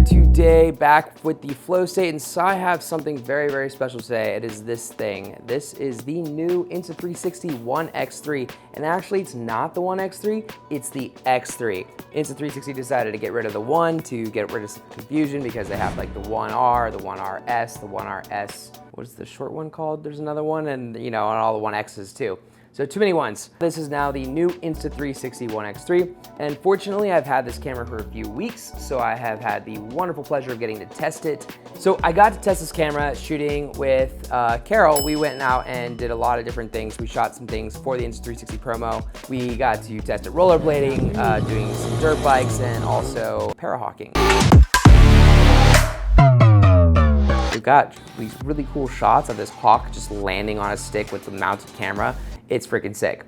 today, back with the flow state, and so I have something very, very special today. It is this thing. This is the new Insta360 One X3, and actually it's not the One X3, it's the X3. Insta360 decided to get rid of the One to get rid of some confusion because they have like the One R, the One RS, the One RS. What's the short one called? There's another one, and you know, and all the One X's too. So too many ones. This is now the new Insta360 One X3, and fortunately I've had this camera for a few weeks, so I have had the wonderful pleasure of getting to test it. So I got to test this camera shooting with Carol. We went out and did a lot of different things. We shot some things for the Insta360 promo. We got to test it rollerblading, doing some dirt bikes, and also parahawking. We've got these really cool shots of this hawk just landing on a stick with the mounted camera. It's freaking sick.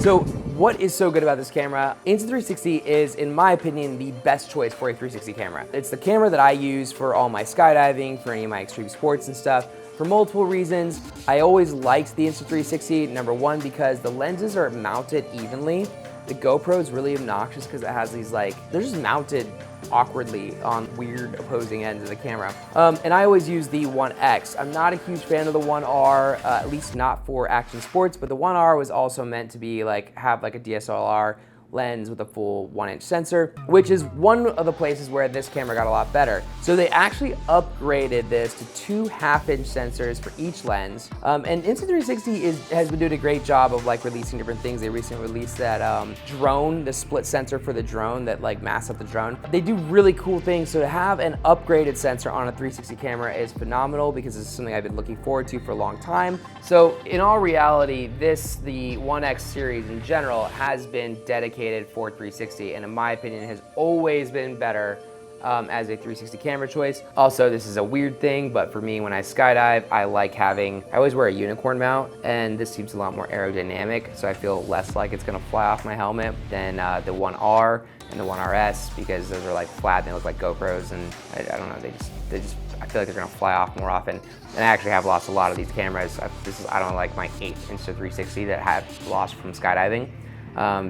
So what is so good about this camera? Insta360 is, in my opinion, the best choice for a 360 camera. It's the camera that I use for all my skydiving, for any of my extreme sports and stuff, for multiple reasons. I always liked the Insta360, number one, because the lenses are mounted evenly. The GoPro is really obnoxious because it has these they're just mounted awkwardly on weird opposing ends of the camera. And I always use the One X. I'm not a huge fan of the One R, at least not for action sports, but the One R was also meant to be have a DSLR lens with a full 1-inch sensor, which is one of the places where this camera got a lot better. So they actually upgraded this to 2 half-inch sensors for each lens. And Insta360 has been doing a great job of releasing different things. They recently released that drone, the split sensor for the drone that masks up the drone. They do really cool things. So to have an upgraded sensor on a 360 camera is phenomenal because this is something I've been looking forward to for a long time. So in all reality, the One X series in general has been dedicated for 360, and in my opinion has always been better as a 360 camera choice. Also, this is a weird thing, but for me, when I skydive, I always wear a unicorn mount, and this seems a lot more aerodynamic, so I feel less like it's gonna fly off my helmet than the One R and the One RS, because those are flat and they look like GoPros, and I don't know, they just I feel like they're gonna fly off more often. And I actually have lost a lot of these cameras. I don't like my 8th Insta360 that I have lost from skydiving.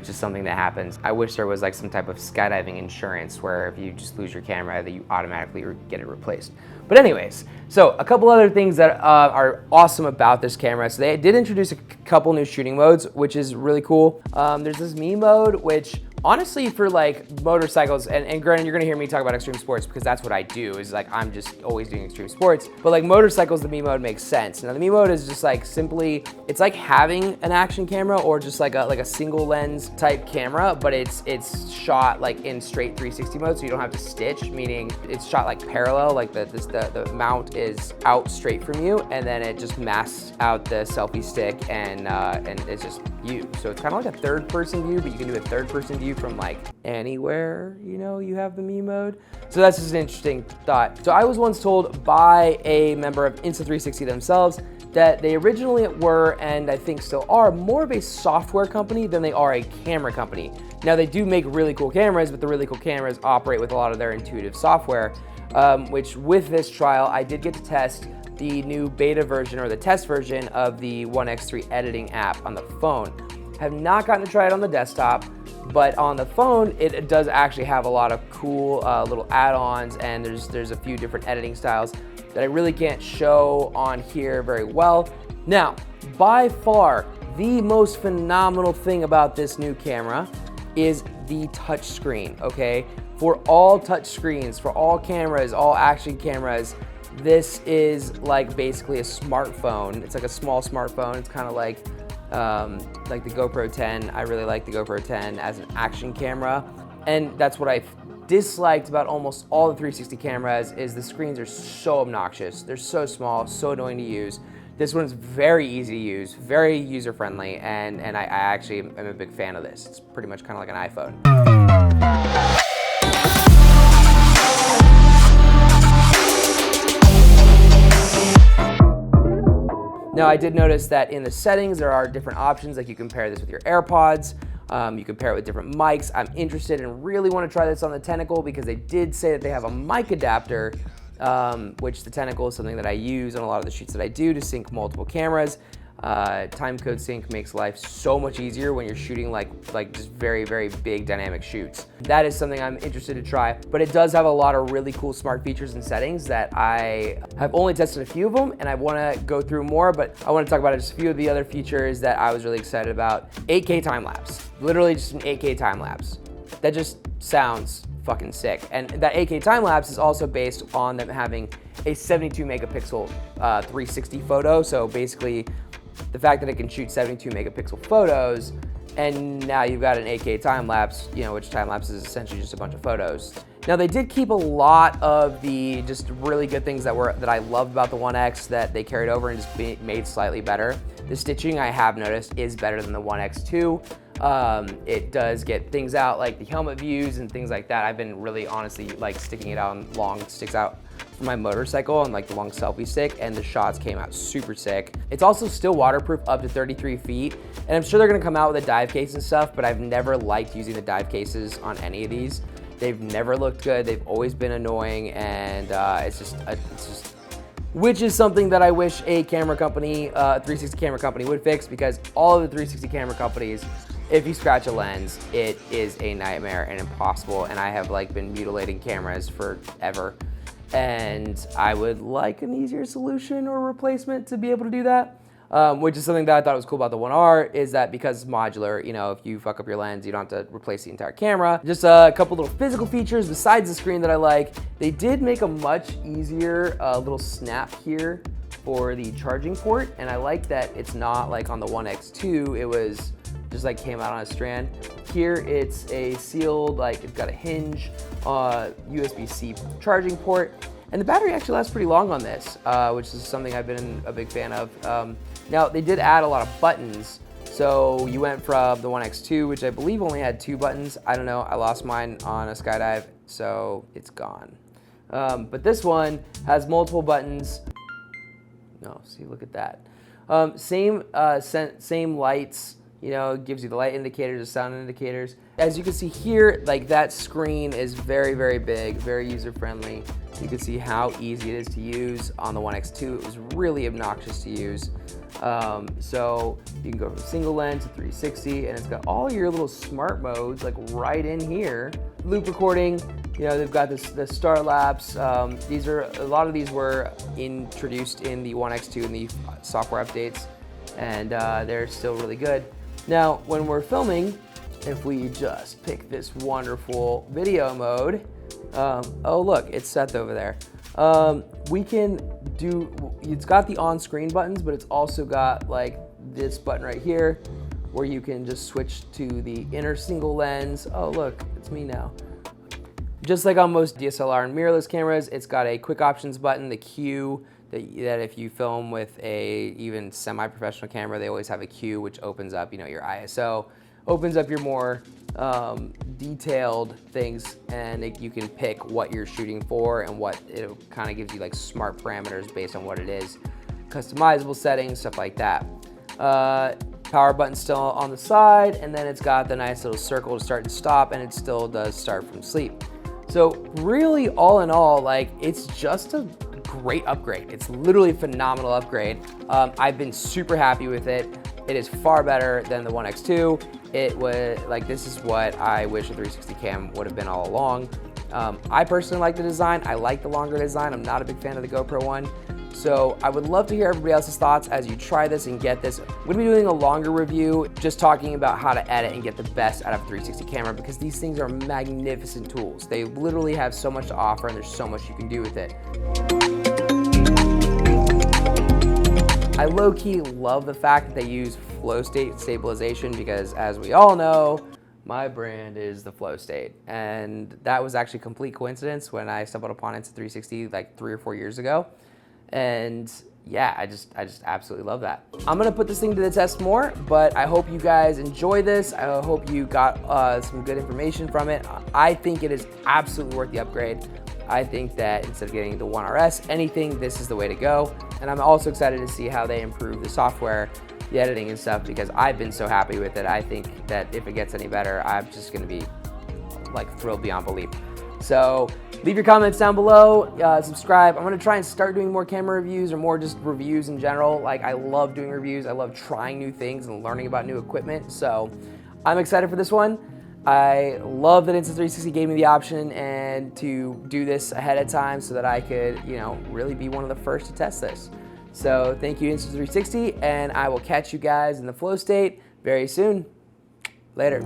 Just something that happens. I wish there was some type of skydiving insurance where if you just lose your camera that you automatically get it replaced. But anyways, so a couple other things that are awesome about this camera. So they did introduce a couple new shooting modes, which is really cool. There's this me mode, which honestly for motorcycles, and granted you're gonna hear me talk about extreme sports because that's what I do, is I'm just always doing extreme sports, but motorcycles, the me mode makes sense. Now the me mode is just simply, it's like having an action camera or just like a single lens type camera, but it's shot in straight 360 mode, so you don't have to stitch, meaning it's shot parallel, the mount is out straight from you, and then it just masks out the selfie stick, and it's just you. So it's kind of like a third person view, but you can do a third person view from anywhere, you have the me mode. So that's just an interesting thought. So I was once told by a member of Insta360 themselves that they originally were, and I think still are, more of a software company than they are a camera company. Now they do make really cool cameras, but the really cool cameras operate with a lot of their intuitive software, which with this trial, I did get to test the new beta version or the test version of the One X3 editing app on the phone. Have not gotten to try it on the desktop, but on the phone, it does actually have a lot of cool little add-ons, and there's a few different editing styles that I really can't show on here very well. Now, by far, the most phenomenal thing about this new camera is the touch screen, okay? For all touch screens, for all cameras, all action cameras, this is basically a smartphone. It's a small smartphone. It's kind of like the GoPro 10. I really like the GoPro 10 as an action camera. And that's what I've disliked about almost all the 360 cameras, is the screens are so obnoxious. They're so small, so annoying to use. This one's very easy to use, very user-friendly, and I actually am a big fan of this. It's pretty much kind of like an iPhone. Now I did notice that in the settings there are different options, you can pair this with your AirPods, you can pair it with different mics. I'm interested and really want to try this on the Tentacle because they did say that they have a mic adapter, which the Tentacle is something that I use on a lot of the shoots that I do to sync multiple cameras. Time code sync makes life so much easier when you're shooting like just very, very big dynamic shoots. That is something I'm interested to try, but it does have a lot of really cool smart features and settings that I have only tested a few of them, and I wanna go through more, but I wanna talk about just a few of the other features that I was really excited about. 8K time lapse, literally just an 8K time lapse. That just sounds fucking sick. And that 8K time lapse is also based on them having a 72 megapixel 360 photo. So basically, the fact that it can shoot 72 megapixel photos, and now you've got an 8K time lapse, which time lapse is essentially just a bunch of photos. Now they did keep a lot of the just really good things that I loved about the 1X that they carried over and just made slightly better. The stitching, I have noticed, is better than the 1X2. It does get things out like the helmet views and things like that. I've been really honestly like sticking it out on long sticks out for my motorcycle on like the long selfie stick, and the shots came out super sick. It's also still waterproof up to 33 feet, and I'm sure they're gonna come out with a dive case and stuff, but I've never liked using the dive cases on any of these. They've never looked good. They've always been annoying, and it's just which is something that I wish a camera company, 360 camera company would fix, because all of the 360 camera companies, if you scratch a lens, it is a nightmare and impossible, and I have like been mutilating cameras forever. And I would like an easier solution or replacement to be able to do that, which is something that I thought was cool about the 1R, is that because it's modular, if you fuck up your lens, you don't have to replace the entire camera. Just a couple little physical features besides the screen that I like. They did make a much easier little snap here for the charging port, and I like that it's not like on the 1X2, it was just like came out on a strand. Here it's a sealed, like it's got a hinge, USB-C charging port, and the battery actually lasts pretty long on this, which is something I've been a big fan of. Now they did add a lot of buttons, so you went from the 1X2, which I believe only had 2 buttons. I don't know, I lost mine on a skydive, so it's gone. But this one has multiple buttons. No, see, look at that. Same lights. It gives you the light indicators, the sound indicators. As you can see here, like that screen is very, very big, very user-friendly. You can see how easy it is to use. On the 1X2, it was really obnoxious to use. So you can go from single lens to 360, and it's got all your little smart modes like right in here. Loop recording, they've got the star lapse. A lot of these were introduced in the 1X2 in the software updates, and they're still really good. Now, when we're filming, if we just pick this wonderful video mode, oh look, it's Seth over there. We can do, it's got the on-screen buttons, but it's also got like this button right here where you can just switch to the inner single lens. Oh look, it's me now. Just like on most DSLR and mirrorless cameras, it's got a quick options button, the Q, that if you film with a even semi-professional camera, they always have a Q, which opens up, your ISO, opens up your more detailed things, and you can pick what you're shooting for, and what it kind of gives you like smart parameters based on what it is, customizable settings, stuff like that. Power button still on the side, and then it's got the nice little circle to start and stop, and it still does start from sleep. So really, all in all, like it's just a great upgrade. It's literally a phenomenal upgrade. I've been super happy with it. It is far better than the 1X2. It was like, this is what I wish a 360 cam would have been all along. I personally like the design. I like the longer design. I'm not a big fan of the GoPro one. So I would love to hear everybody else's thoughts as you try this and get this. I'm gonna be doing a longer review, just talking about how to edit and get the best out of a 360 camera, because these things are magnificent tools. They literally have so much to offer, and there's so much you can do with it. I low-key love the fact that they use flow state stabilization, because as we all know, my brand is the flow state. And that was actually a complete coincidence when I stumbled upon Insta360 like 3 or 4 years ago. And yeah, I just absolutely love that. I'm gonna put this thing to the test more, but I hope you guys enjoy this. I hope you got some good information from it. I think it is absolutely worth the upgrade. I think that instead of getting the 1RS, this is the way to go. And I'm also excited to see how they improve the software, the editing and stuff, because I've been so happy with it. I think that if it gets any better, I'm just gonna be like thrilled beyond belief. So Leave your comments down below, subscribe. I'm gonna try and start doing more camera reviews or more just reviews in general. Like, I love doing reviews. I love trying new things and learning about new equipment. So I'm excited for this one. I love that Insta360 gave me the option and to do this ahead of time so that I could, you know, really be one of the first to test this. So thank you, Insta360, and I will catch you guys in the flow state very soon. Later.